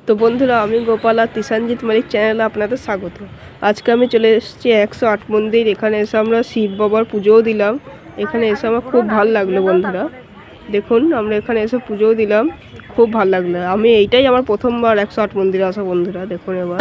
তো বন্ধুরা, আমি গোপাল আর তিশানজিৎ মালিক চ্যানেলে আপনাদের স্বাগত। আজকে আমি চলে এসেছি 108 মন্দির। এখানে এসে আমরা শিব বাবার পুজোও দিলাম। এখানে এসে আমার খুব ভালো লাগলো বন্ধুরা। দেখুন, আমরা এখানে এসে পুজোও দিলাম, খুব ভালো লাগলো। আমি এইটাই আমার প্রথমবার 108 মন্দিরে আসা বন্ধুরা। দেখুন এবার